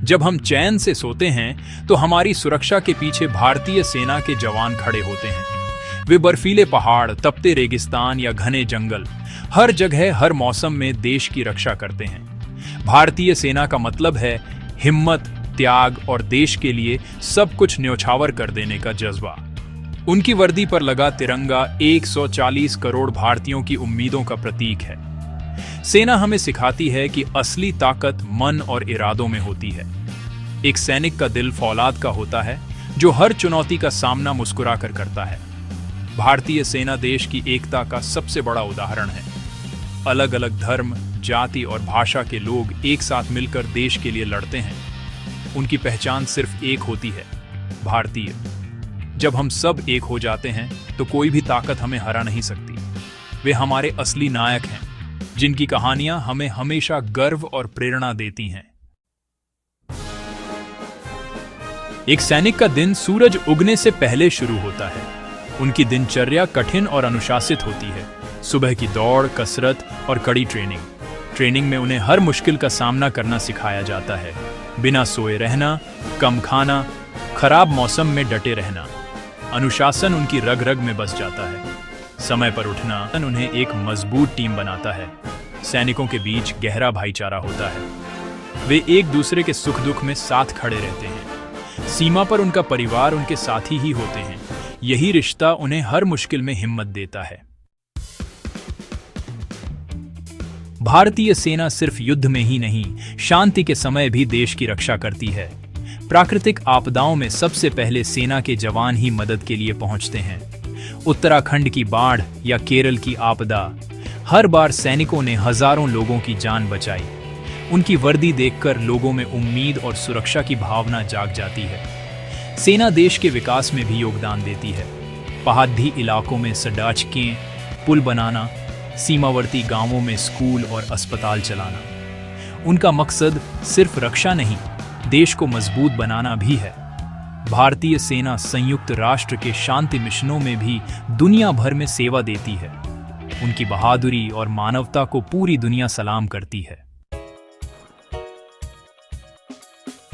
जब हम चैन से सोते हैं तो हमारी सुरक्षा के पीछे भारतीय सेना के जवान खड़े होते हैं। वे बर्फीले पहाड़, तपते रेगिस्तान या घने जंगल, हर जगह हर मौसम में देश की रक्षा करते हैं। भारतीय सेना का मतलब है हिम्मत, त्याग और देश के लिए सब कुछ न्योछावर कर देने का जज्बा। उनकी वर्दी पर लगा तिरंगा 140 करोड़ भारतीयों की उम्मीदों का प्रतीक है। सेना हमें सिखाती है कि असली ताकत मन और इरादों में होती है। एक सैनिक का दिल फौलाद का होता है जो हर चुनौती का सामना मुस्कुराकर करता है। भारतीय सेना देश की एकता का सबसे बड़ा उदाहरण है। अलग अलग धर्म, जाति और भाषा के लोग एक साथ मिलकर देश के लिए लड़ते हैं। उनकी पहचान सिर्फ एक होती है, भारतीय। जब हम सब एक हो जाते हैं तो कोई भी ताकत हमें हरा नहीं सकती। वे हमारे असली नायक हैं, जिनकी कहानियां हमें हमेशा गर्व और प्रेरणा देती हैं। एक सैनिक का दिन सूरज उगने से पहले शुरू होता है। उनकी दिनचर्या कठिन और अनुशासित होती है। सुबह की दौड़, कसरत और कड़ी ट्रेनिंग में उन्हें हर मुश्किल का सामना करना सिखाया जाता है। बिना सोए रहना, कम खाना, खराब मौसम में डटे रहना। अनुशासन उनकी रग रग में बस जाता है। समय पर उठना उन्हें एक मजबूत टीम बनाता है। सैनिकों के बीच गहरा भाईचारा होता है। वे एक दूसरे के सुख दुख में साथ खड़े रहते हैं। सीमा पर उनका परिवार उनके साथी ही होते हैं। यही रिश्ता उन्हें हर मुश्किल में हिम्मत देता है। भारतीय सेना सिर्फ युद्ध में ही नहीं, शांति के समय भी देश की रक्षा करती है। प्राकृतिक आपदाओं में सबसे पहले सेना के जवान ही मदद के लिए पहुंचते हैं। उत्तराखंड की बाढ़ या केरल की आपदा, हर बार सैनिकों ने हजारों लोगों की जान बचाई। उनकी वर्दी देखकर लोगों में उम्मीद और सुरक्षा की भावना जाग जाती है। सेना देश के विकास में भी योगदान देती है। पहाड़ी इलाकों में सड़कें, पुल बनाना, सीमावर्ती गांवों में स्कूल और अस्पताल चलाना। उनका मकसद सिर्फ रक्षा नहीं, देश को मजबूत बनाना भी है। भारतीय सेना संयुक्त राष्ट्र के शांति मिशनों में भी दुनिया भर में सेवा देती है। उनकी बहादुरी और मानवता को पूरी दुनिया सलाम करती है।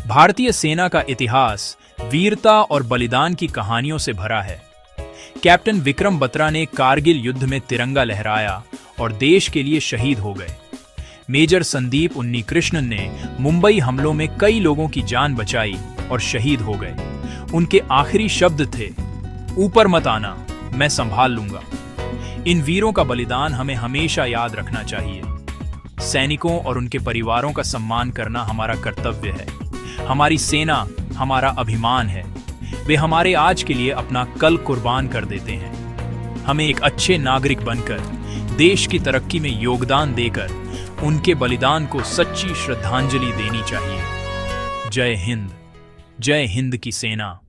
भारतीय सेना का इतिहास वीरता और बलिदान की कहानियों से भरा है। कैप्टन विक्रम बत्रा ने कारगिल युद्ध में तिरंगा लहराया और देश के लिए शहीद हो गए। मेजर संदीप उन्नीकृष्णन ने मुंबई हमलों में कई लोगों की जान बचाई और शहीद हो गए। उनके आखिरी शब्द थे, ऊपर मत आना, मैं संभाल लूंगा। इन वीरों का बलिदान हमें हमेशा याद रखना चाहिए। सैनिकों और उनके परिवारों का सम्मान करना हमारा कर्तव्य है। हमारी सेना हमारा अभिमान है। वे हमारे आज के लिए अपना कल कुर्बान कर देते हैं। हमें एक अच्छे नागरिक बनकर, देश की तरक्की में योगदान देकर उनके बलिदान को सच्ची श्रद्धांजलि देनी चाहिए। जय हिंद की सेना।